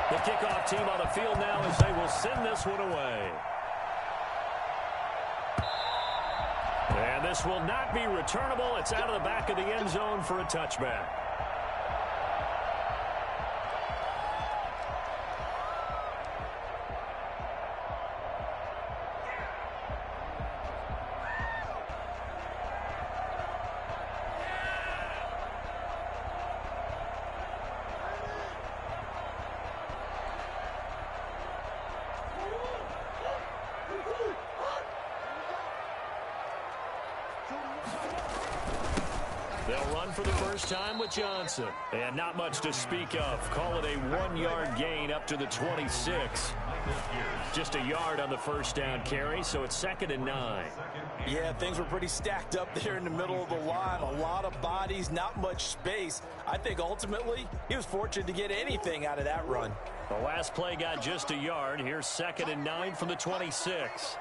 The kickoff team on the field now as they will send this one away. And this will not be returnable. It's out of the back of the end zone for a touchback. They'll run for the first time with Johnson. And not much to speak of. Call it a 1-yard gain up to the 26. Just a yard on the first down carry, so it's 2nd and 9. Yeah, things were pretty stacked up there in the middle of the line. A lot of bodies, not much space. I think ultimately he was fortunate to get anything out of that run. The last play got just a yard. Here's 2nd and 9 from the 26.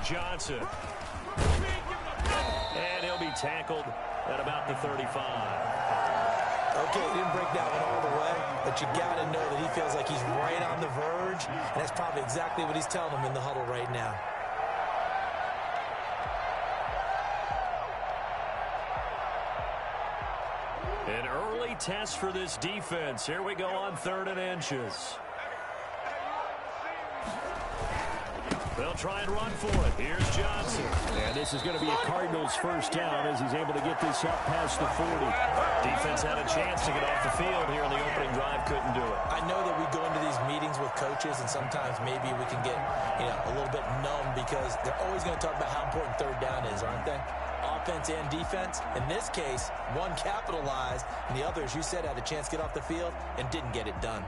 Johnson. And he'll be tackled at about the 35. Okay, he didn't break that one all the way, but you got to know that he feels like he's right on the verge, and that's probably exactly what he's telling them in the huddle right now. An early test for this defense. Here we go on 3rd and inches. They'll try and run for it. Here's Johnson. And this is going to be a Cardinals first down as he's able to get this up past the 40. Defense had a chance to get off the field here in the opening drive. Couldn't do it. I know that we go into these meetings with coaches, and sometimes maybe we can get a little bit numb because they're always going to talk about how important 3rd down is, aren't they? Offense and defense. In this case, one capitalized, and the other, as you said, had a chance to get off the field and didn't get it done.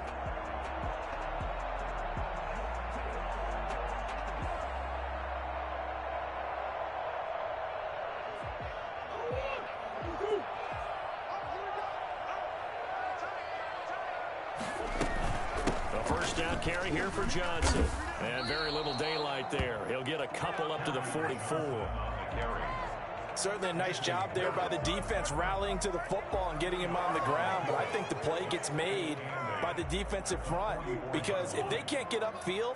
Down carry here for Johnson. And very little daylight there. He'll get a couple up to the 44. Certainly a nice job there by the defense rallying to the football and getting him on the ground. But I think the play gets made by the defensive front because if they can't get upfield,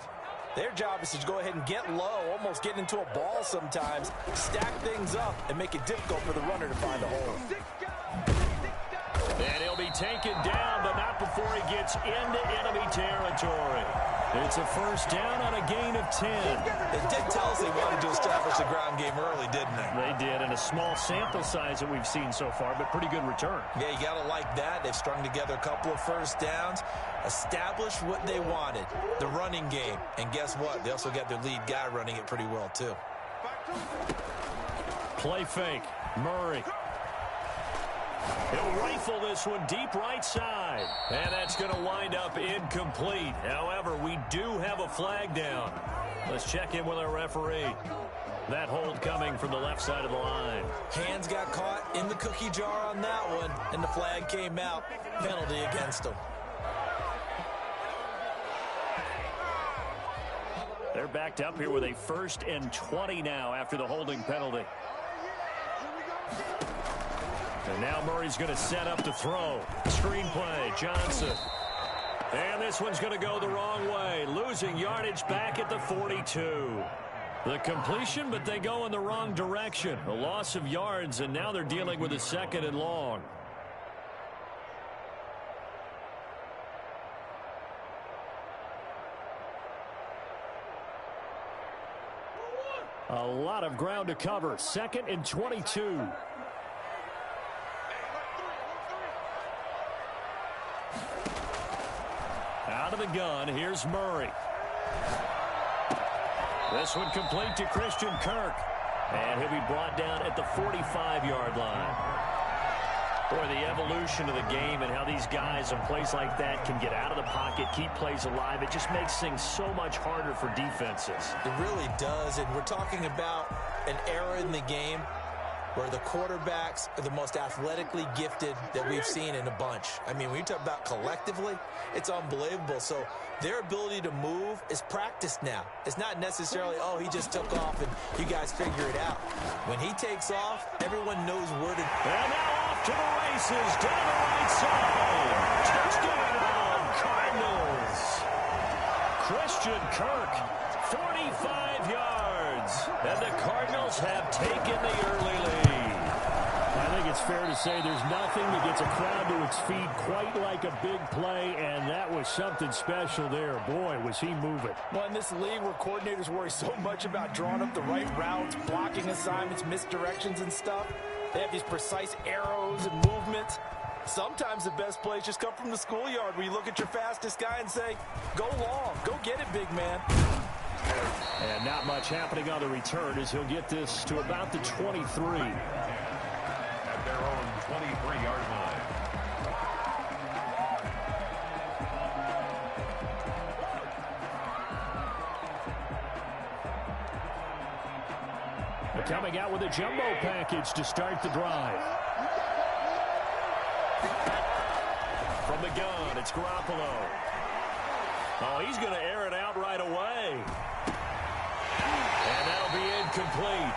their job is to go ahead and get low, almost get into a ball sometimes, stack things up, and make it difficult for the runner to find a hole. And he'll be taken down, but not before he gets into enemy territory. It's a first down on a gain of 10. They did tell us they wanted to establish the ground game early, didn't they? They did, and a small sample size that we've seen so far, but pretty good return. Yeah, you got to like that. They've strung together a couple of first downs, established what they wanted, the running game. And guess what? They also got their lead guy running it pretty well, too. Play fake. Murray. He'll rifle this one deep right side. And that's going to wind up incomplete. However, we do have a flag down. Let's check in with our referee. That hold coming from the left side of the line. Hands got caught in the cookie jar on that one, and the flag came out. Penalty against him. They're backed up here with a 1st and 20 now after the holding penalty. And now Murray's going to set up to throw. Screen play, Johnson. And this one's going to go the wrong way. Losing yardage back at the 42. The completion, but they go in the wrong direction. A loss of yards, and now they're dealing with a 2nd and long. A lot of ground to cover. 2nd and 22. Out of the gun, here's Murray. This one complete to Christian Kirk. And he'll be brought down at the 45-yard line. Boy, the evolution of the game and how these guys in plays like that can get out of the pocket, keep plays alive, it just makes things so much harder for defenses. It really does, and we're talking about an era in the game where the quarterbacks are the most athletically gifted that we've seen in a bunch. I mean, when you talk about collectively, it's unbelievable. So their ability to move is practiced now. It's not necessarily, oh, he just took off and you guys figure it out. When he takes off, everyone knows where to... And now off to the races, down the right side. Touchdown, Cardinals. Christian Kirk, 45 yards. And the Cardinals have taken the early lead. I think it's fair to say there's nothing that gets a crowd to its feet quite like a big play, and that was something special there. Boy, was he moving. Well, in this league where coordinators worry so much about drawing up the right routes, blocking assignments, misdirections and stuff, they have these precise arrows and movements. Sometimes the best plays just come from the schoolyard where you look at your fastest guy and say, go long, go get it, big man. And not much happening on the return as he'll get this to about the 23. At their own 23-yard line. Coming out with a jumbo package to start the drive. From the gun, it's Garoppolo. Oh, he's going to air it out right away. And that'll be incomplete.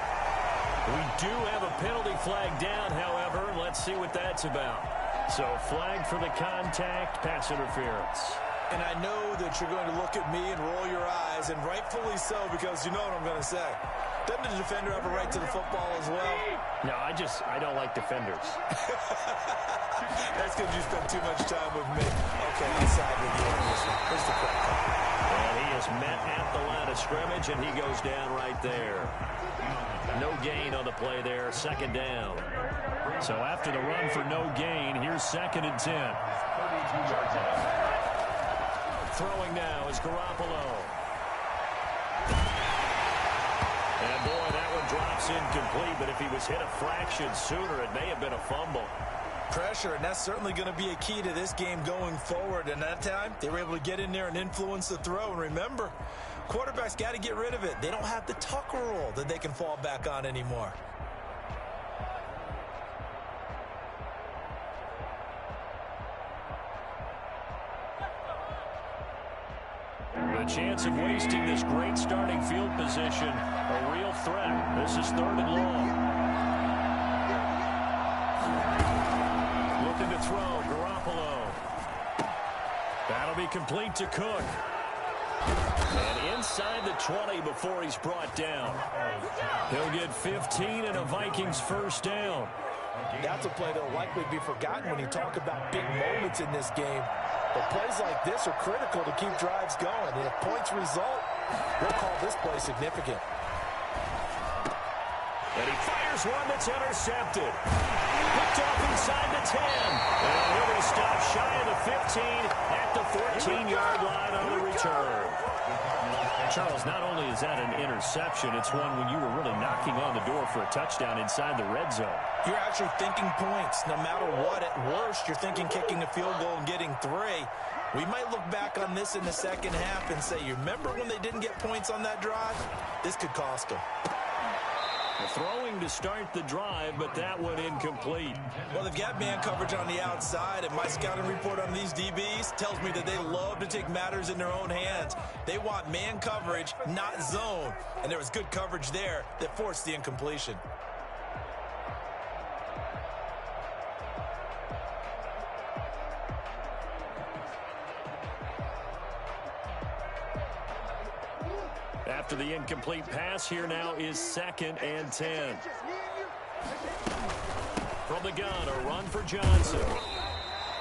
We do have a penalty flag down, however. Let's see what that's about. So, flag for the contact, pass interference. And I know that you're going to look at me and roll your eyes, and rightfully so, because you know what I'm going to say. Doesn't the defender have a right to the football as well? No, I don't like defenders. That's because you spent too much time with me. Okay, I'll side with you on this one. Here's the correct call. And he is met at the line of scrimmage, and he goes down right there. No gain on the play there, second down. So after the run for no gain, here's 2nd and 10. Throwing now is Garoppolo. And boy, that one drops incomplete, but if he was hit a fraction sooner, it may have been a fumble. Pressure, and that's certainly going to be a key to this game going forward. And that time, they were able to get in there and influence the throw. And remember, quarterbacks got to get rid of it. They don't have the Tucker rule that they can fall back on anymore. The chance of wasting this great starting field position, a real threat. This is 3rd and long. Looking to throw, Garoppolo. That'll be complete to Cook. And inside the 20 before he's brought down. He'll get 15 and a Vikings first down. That's a play that'll likely be forgotten when you talk about big moments in this game. But plays like this are critical to keep drives going. And if points result, we'll call this play significant. And he fires one that's intercepted. Picked off inside the 10. And he'll be stopped shy of the 15 at the 14-yard line on the return. Charles, not only is that an interception, it's one when you were really knocking on the door for a touchdown inside the red zone. You're actually thinking points. No matter what, at worst, you're thinking kicking a field goal and getting 3. We might look back on this in the second half and say, you remember when they didn't get points on that drive? This could cost them. Throwing to start the drive, but that one incomplete. Well, they've got man coverage on the outside, and my scouting report on these DBs tells me that they love to take matters in their own hands. They want man coverage, not zone. And there was good coverage there that forced the incompletion. After the incomplete pass, here now is 2nd and 10. From the gun, a run for Johnson.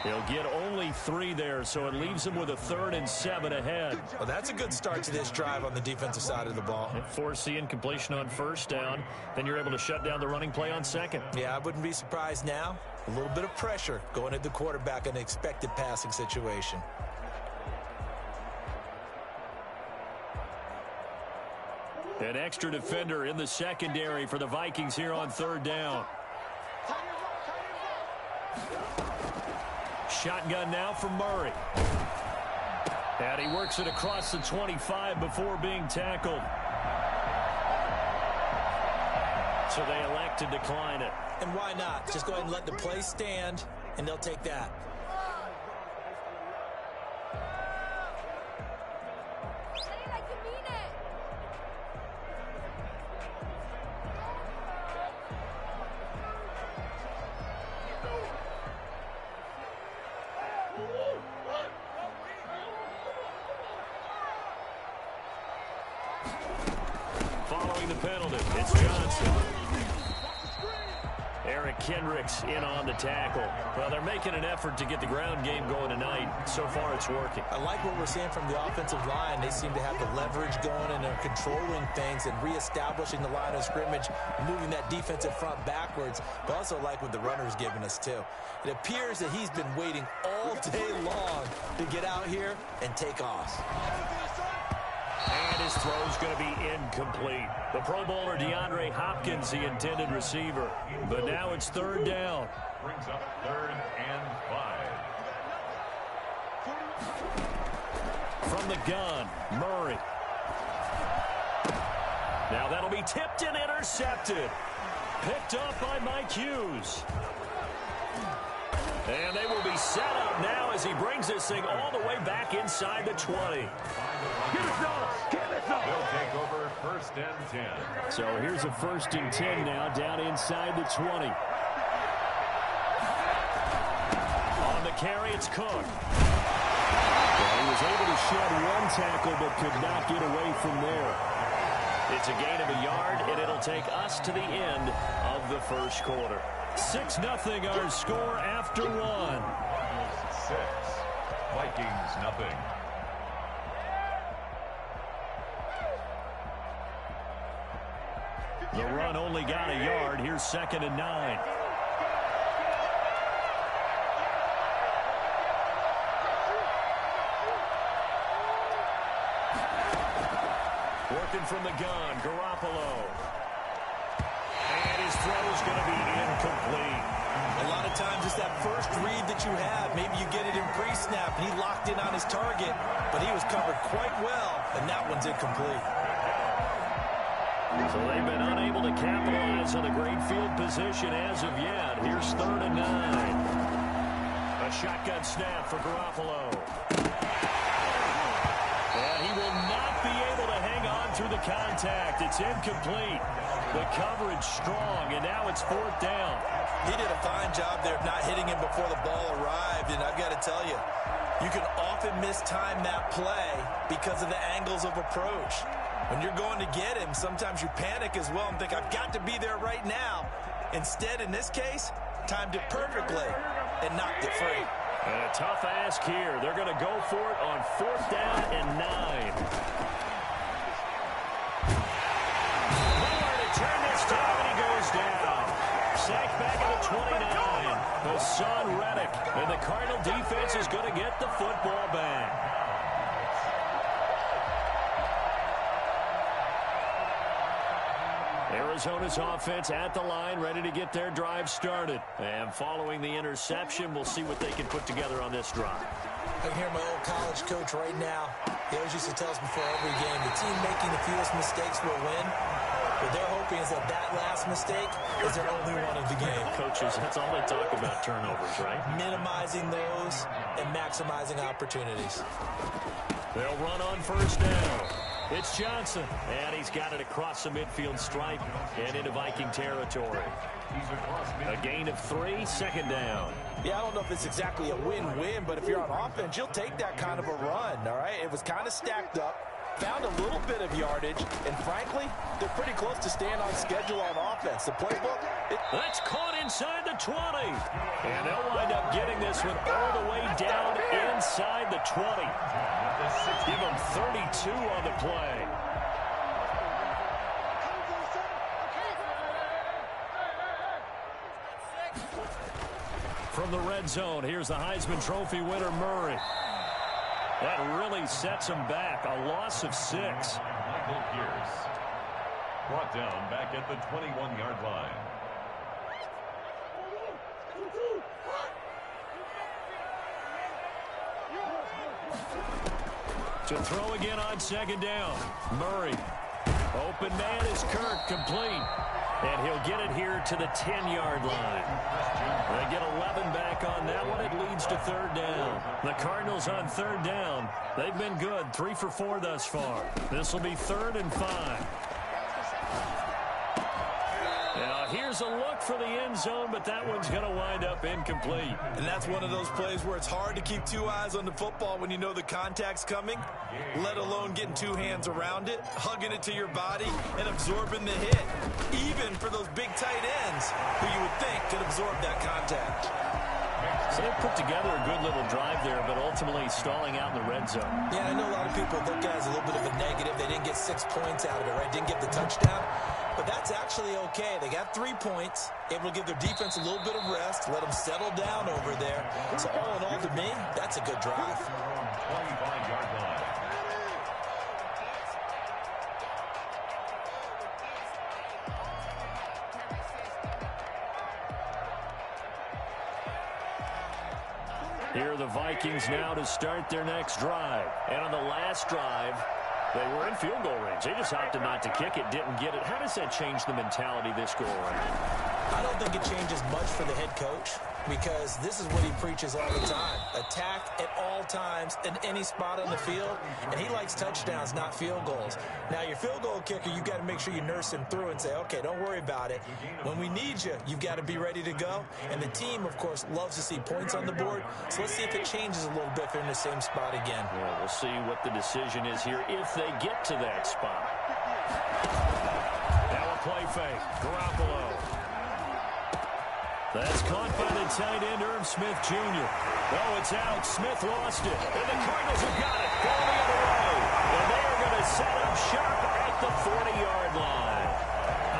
He'll get only 3 there, so it leaves him with a 3rd and 7 ahead. Well, that's a good start to this drive on the defensive side of the ball. Force the incompletion on first down, then you're able to shut down the running play on 2nd. Yeah, I wouldn't be surprised now. A little bit of pressure going at the quarterback in an expected passing situation. An extra defender in the secondary for the Vikings here on 3rd down. Shotgun now from Murray. And he works it across the 25 before being tackled. So they elect to decline it. And why not? Just go ahead and let the play stand, and they'll take that. Following the penalty, it's Johnson. Eric Kendricks in on the tackle. Well, they're making an effort to get the ground game going tonight. So far, it's working. I like what we're seeing from the offensive line. They seem to have the leverage going, and they're controlling things and reestablishing the line of scrimmage, moving that defensive front backwards. But also like what the runner's giving us, too. It appears that he's been waiting all day long to get out here and take off. And his throw's going to be incomplete. The Pro Bowler DeAndre Hopkins, the intended receiver. But now it's third down. Brings up 3rd and 5. From the gun, Murray. Now that'll be tipped and intercepted. Picked up by Mike Hughes. And they will be set up now as he brings this thing all the way back inside the 20. They'll take over 1st and 10. So here's a 1st and 10 now down inside the 20. On the carry, it's Cook. Well, he was able to shed one tackle but could not get away from there. It's a gain of a yard, and it'll take us to the end of the first quarter. 6-0 our score after one. 6. Vikings nothing. The run only got a yard. Here's 2nd and 9. Working from the gun, Garoppolo. And his throw is going to be incomplete. A lot of times it's that first read that you have. Maybe you get it in pre-snap, and he locked in on his target, but he was covered quite well, and that one's incomplete. So they've been unable to capitalize on a great field position as of yet. Here's 3rd and 9. A shotgun snap for Garoppolo. And he will not be able to hang on through the contact. It's incomplete. The coverage strong, and now it's 4th down. He did a fine job there of not hitting him before the ball arrived, and I've got to tell you, you can often mistime that play because of the angles of approach. When you're going to get him, sometimes you panic as well and think, I've got to be there right now. Instead, in this case, timed it perfectly and knocked it free. And a tough ask here. They're going to go for it on 4th down and 9. Nowhere to turn this time, and he goes down. Sacked back at the 29. Hassan Reddick. And the Cardinal defense is going to get the football back. Arizona's offense at the line, ready to get their drive started. And following the interception, we'll see what they can put together on this drive. I can hear my old college coach right now. He always used to tell us before every game, the team making the fewest mistakes will win. What they're hoping is that that last mistake is their only one of the game. Coaches, that's all they talk about, turnovers, right? Minimizing those and maximizing opportunities. They'll run on 1st down. It's Johnson, and he's got it across the midfield stripe and into Viking territory. A gain of 3, 2nd down. Yeah, I don't know if it's exactly a win-win, but if you're on offense, you'll take that kind of a run, all right? It was kind of stacked up, found a little bit of yardage, and frankly, they're pretty close to staying on schedule on offense. The playbook, That's caught inside the 20. And they'll wind up getting this one all the way down inside the 20. Give them 32 on the play. From the red zone, here's the Heisman Trophy winner, Murray. That really sets him back. A loss of 6. Michael Pierce brought down back at the 21-yard line. To throw again on 2nd down. Murray. Open man is Kirk, complete. And he'll get it here to the 10-yard line. They get 11 back on that one. It leads to third down. The Cardinals on third down. They've been good, 3 for 4 thus far. This will be 3rd and 5. Now, here's a look for the end zone, but that one's going to wind up incomplete. And that's one of those plays where it's hard to keep 2 eyes on the football when you know the contact's coming, let alone getting 2 hands around it, hugging it to your body, and absorbing the hit, even for those big tight ends who you would think could absorb that contact. So they put together a good little drive there, but ultimately stalling out in the red zone. Yeah, I know a lot of people look at it as a little bit of a negative. They didn't get 6 points out of it, right? Didn't get the touchdown. But that's actually okay. They got 3 points, able to give their defense a little bit of rest, let them settle down over there. So all in all, to me, that's a good drive. 25-yard line. Here are the Vikings now to start their next drive. And on the last drive, they were in field goal range. They just opted not to kick it, didn't get it. How does that change the mentality this go around? I don't think it changes much for the head coach because this is what he preaches all the time. Attack at all times in any spot on the field, and he likes touchdowns, not field goals. Now, your field goal kicker, you've got to make sure you nurse him through and say, okay, don't worry about it. When we need you, you've got to be ready to go. And the team, of course, loves to see points on the board. So let's see if it changes a little bit if they're in the same spot again. Yeah, we'll see what the decision is here if they get to that spot. Now a play fake. Garoppolo. That's caught by the tight end, Irv Smith Jr. Oh, it's out. Smith lost it. And the Cardinals have got it. Going the other way. And they are going to set up shop at the 40-yard line.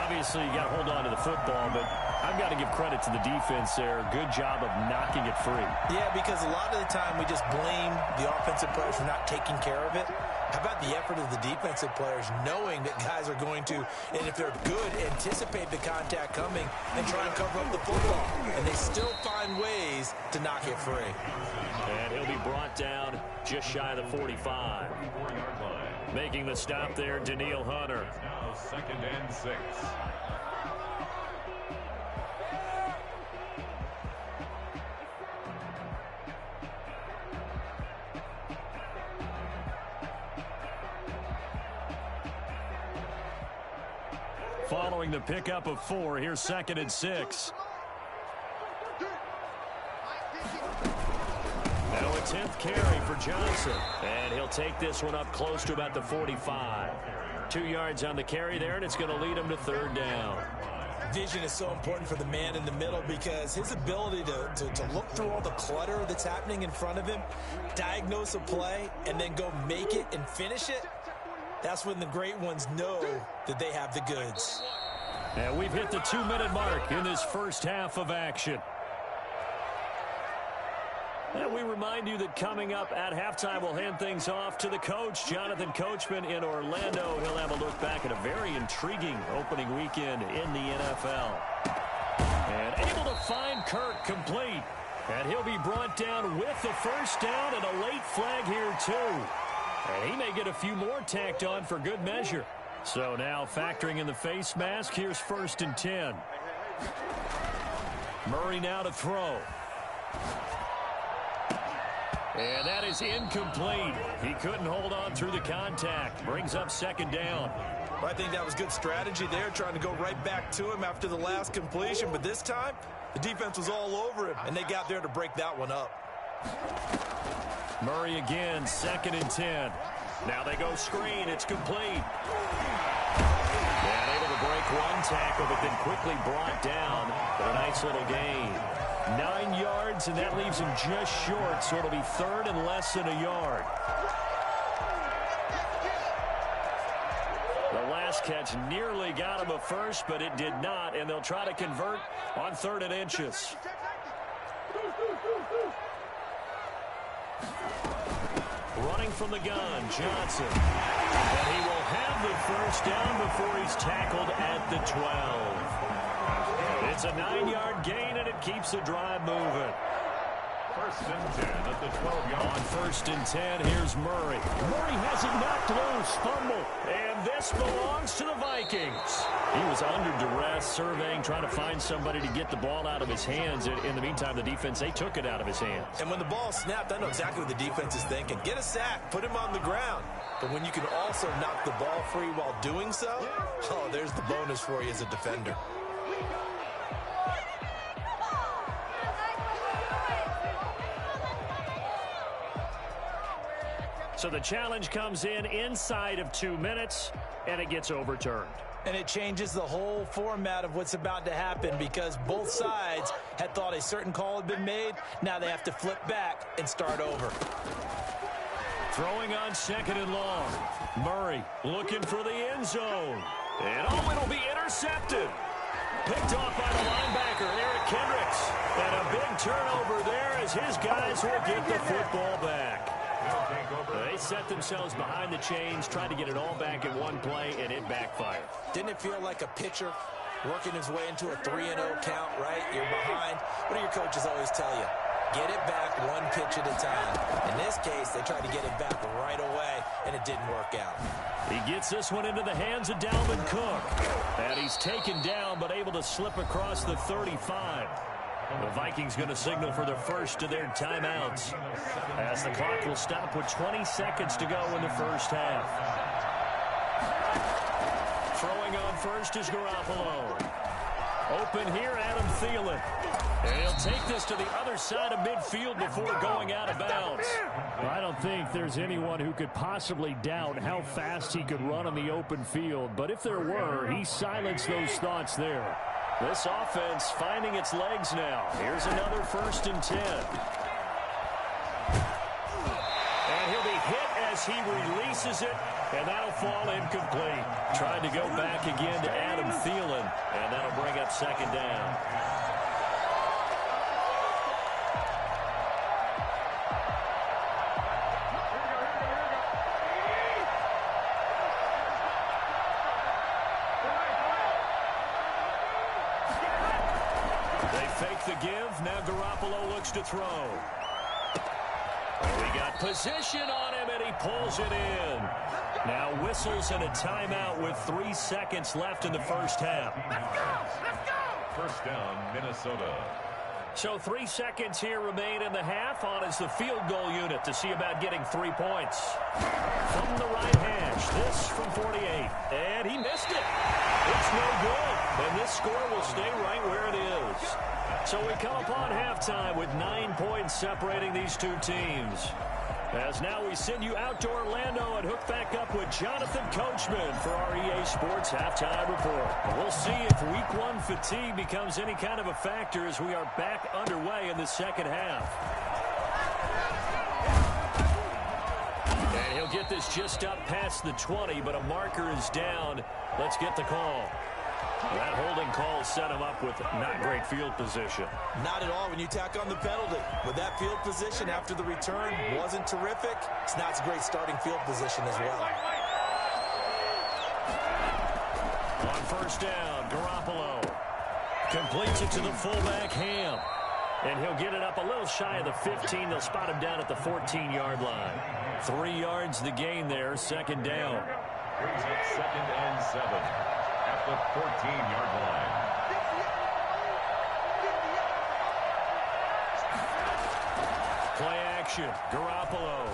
Obviously, you got to hold on to the football, but I've got to give credit to the defense there. Good job of knocking it free. Yeah, because a lot of the time we just blame the offensive players for not taking care of it. How about the effort of the defensive players knowing that guys are going to, and if they're good, anticipate the contact coming and try and cover up the football. And they still find ways to knock it free. And he'll be brought down just shy of the 45. Making the stop there, Danielle Hunter. Now 2nd and 6. Following the pickup of 4, here's 2nd and 6. Now a 10th carry for Johnson. And he'll take this one up close to about the 45. 2 yards on the carry there, and it's going to lead him to 3rd down. Vision is so important for the man in the middle because his ability to look through all the clutter that's happening in front of him, diagnose a play, and then go make it and finish it, that's when the great ones know that they have the goods. And we've hit the 2-minute mark in this first half of action. And we remind you that coming up at halftime, we'll hand things off to the coach, Jonathan Coachman in Orlando. He'll have a look back at a very intriguing opening weekend in the NFL. And able to find Kirk complete. And he'll be brought down with the first down and a late flag here, too. And he may get a few more tacked on for good measure. So now factoring in the face mask, here's 1st and 10. Murray now to throw. And that is incomplete. He couldn't hold on through the contact. Brings up 2nd down. Well, I think that was good strategy there, trying to go right back to him after the last completion. But this time, the defense was all over him, and they got there to break that one up. Murray again, 2nd and 10. Now they go screen. It's complete. And able to break one tackle, but then quickly brought down for a nice little gain. 9 yards, and that leaves him just short, so it'll be 3rd and less than a yard. The last catch nearly got him a first, but it did not, and they'll try to convert on 3rd and inches. Running from the gun, Johnson. And he will have the first down before he's tackled at the 12. It's a 9-yard gain, and it keeps the drive moving. First and 10 at the 12-yard. On first and 10, here's Murray. Murray has it knocked loose. Fumble. And this belongs to the Vikings. He was under duress, surveying, trying to find somebody to get the ball out of his hands. In the meantime, the defense, they took it out of his hands. And when the ball snapped, I know exactly what the defense is thinking. Get a sack. Put him on the ground. But when you can also knock the ball free while doing so, oh, there's the bonus for you as a defender. So the challenge comes in inside of 2 minutes, and it gets overturned. And it changes the whole format of what's about to happen because both sides had thought a certain call had been made. Now they have to flip back and start over. Throwing on second and long. Murray looking for the end zone. And it'll be intercepted. Picked off by the linebacker, Eric Kendricks. And a big turnover there as his guys will get the football back. They set themselves behind the chains, tried to get it all back in one play, and it backfired. Didn't it feel like a pitcher working his way into a 3-0 count, right? You're behind. What do your coaches always tell you? Get it back one pitch at a time. In this case, they tried to get it back right away, and it didn't work out. He gets this one into the hands of Dalvin Cook. And he's taken down, but able to slip across the 35. The Vikings going to signal for the first of their timeouts as the clock will stop with 20 seconds to go in the first half. Throwing on first is Garoppolo. Open here, Adam Thielen. And he'll take this to the other side of midfield before going out of bounds. I don't think there's anyone who could possibly doubt how fast he could run on the open field. But if there were, he silenced those thoughts there. This offense finding its legs now. Here's another first and 10. And he'll be hit as he releases it, and that'll fall incomplete. Tried to go back again to Adam Thielen, and that'll bring up second down. Fake the give. Now Garoppolo looks to throw. We got position on him, and he pulls it in. Now whistles and a timeout with 3 seconds left in the first half. First down, Minnesota. So 3 seconds here remain in the half. On is the field goal unit to see about getting 3 points. From the right hash, this from 48. And he missed it. It's no good. And this score will stay right where it is. So we come upon halftime with 9 points separating these two teams. As now we send you out to Orlando and hook back up with Jonathan Coachman for our EA Sports Halftime Report. We'll see if Week 1 fatigue becomes any kind of a factor as we are back underway in the second half. And he'll get this just up past the 20, but a marker is down. Let's get the call. That holding call set him up with not great field position. Not at all when you tack on the penalty. With that field position after the return wasn't terrific, it's not a great starting field position as well. On first down, Garoppolo completes it to the fullback, Ham. And he'll get it up a little shy of the 15. They'll spot him down at the 14-yard line. 3 yards the gain there, second down. Brings up second and 7. At the 14-yard line. Play action. Garoppolo.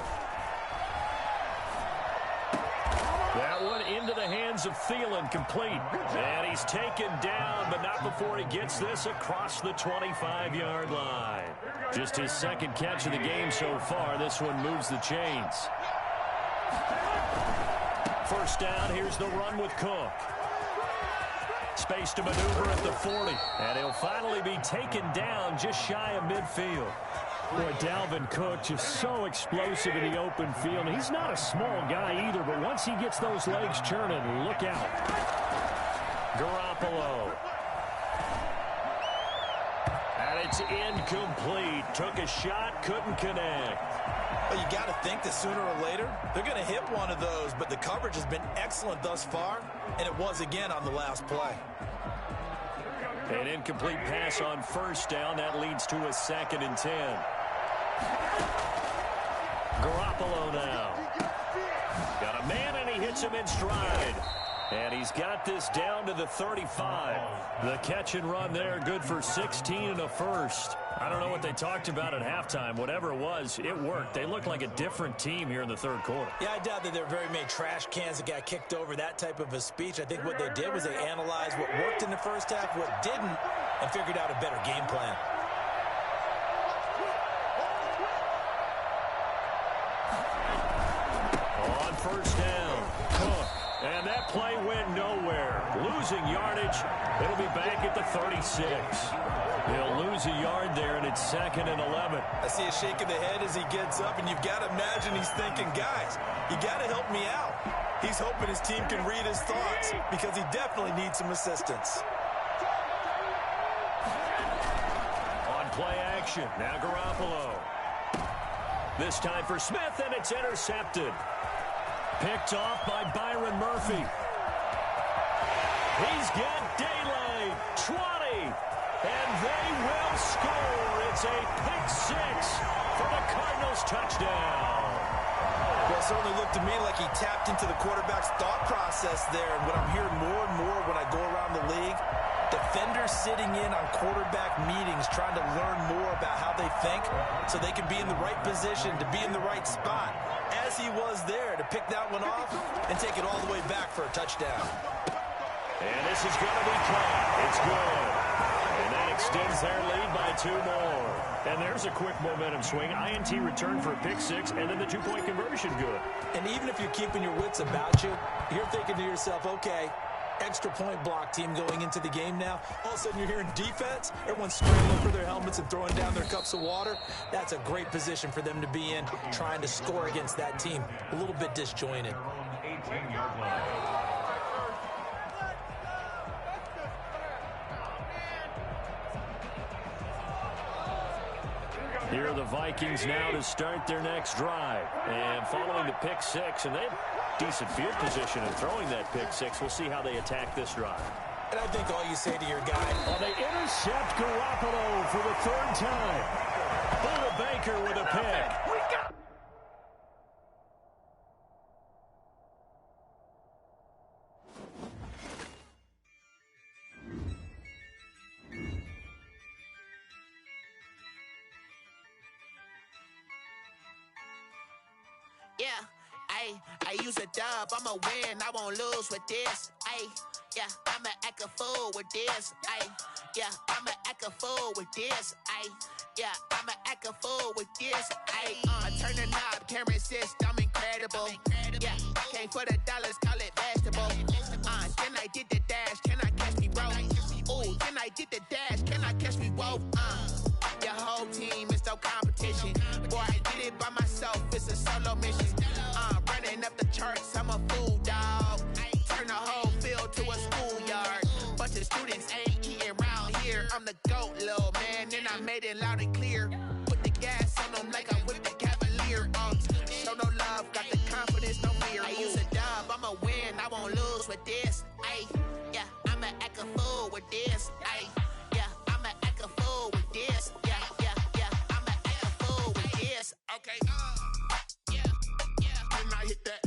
That one into the hands of Thielen, complete. And he's taken down, but not before he gets this across the 25-yard line. Just his second catch of the game so far. This one moves the chains. First down, here's the run with Cook. Space to maneuver at the 40. And he'll finally be taken down just shy of midfield. Boy, Dalvin Cook just so explosive in the open field. He's not a small guy either, but once he gets those legs churning, look out. Garoppolo. And it's incomplete. Took a shot, couldn't connect. Well, you got to think that sooner or later, they're going to hit one of those, but the coverage has been excellent thus far, and it was again on the last play. An incomplete pass on first down. That leads to a 2nd and 10. Garoppolo now. Got a man, and he hits him in stride. And he's got this down to the 35. The catch and run there, good for 16 and a first. I don't know what they talked about at halftime. Whatever it was, it worked. They look like a different team here in the third quarter. Yeah, I doubt that there are very many trash cans that got kicked over that type of a speech. I think what they did was they analyzed what worked in the first half, what didn't, and figured out a better game plan. On first down, Cook. And that play went nowhere. Losing yardage. It'll be back at the 36. He'll lose a yard there, and it's 2nd and 11. I see a shake of the head as he gets up, and you've got to imagine he's thinking, guys, you got to help me out. He's hoping his team can read his thoughts because he definitely needs some assistance. On play action, now Garoppolo. This time for Smith, and it's intercepted. Picked off by Byron Murphy. He's got daylight. 20. And they will score. It's a pick six for the Cardinals touchdown. Well, it certainly looked to me like he tapped into the quarterback's thought process there. And what I'm hearing more and more when I go around the league, defenders sitting in on quarterback meetings trying to learn more about how they think so they can be in the right position to be in the right spot, as he was there to pick that one off and take it all the way back for a touchdown. And this is going to be caught. It's good. And that extends their lead by 2 more. And there's a quick momentum swing. INT return for a pick six, and then the 2-point conversion good. And even if you're keeping your wits about you, you're thinking to yourself, okay, extra point block team going into the game now. All of a sudden you're hearing defense. Everyone's scrambling for their helmets and throwing down their cups of water. That's a great position for them to be in, trying to score against that team. A little bit disjointed. 18-yard line. Here are the Vikings now to start their next drive. And following the pick six, and they have decent field position in throwing that pick six. We'll see how they attack this drive. And I think all you say to your guy, they intercept Garoppolo for the 3rd time. Buda Baker with a pick. Yeah, I use a dub, I'ma win, I won't lose with this. Yeah, I'ma act a fool with this. Yeah, I'ma act a fool with this. Yeah, I'ma act a fool with this. I turn the knob, can't resist, I'm incredible. Yeah, came for the dollars, call it vegetable. Then I did the dash, can I catch me, bro? Ooh, then I did the dash, can I catch me, whoa? Your whole team is no competition. Boy, I did it by myself, it's a solo mission. Running up the charts, I'm a fool, dog. Turn the whole field to a schoolyard. Bunch of students ain't eating round here. I'm the GOAT, little man, and I made it loud and clear. Put the gas on them like I'm with the Cavalier. Show no love, got the confidence, no fear. I use a dub, I'ma win, I won't lose with this. Yeah, I'ma act a fool with this. Yeah, I'ma act a fool with this. Yeah, I'ma act a fool with this. Okay, then I hit the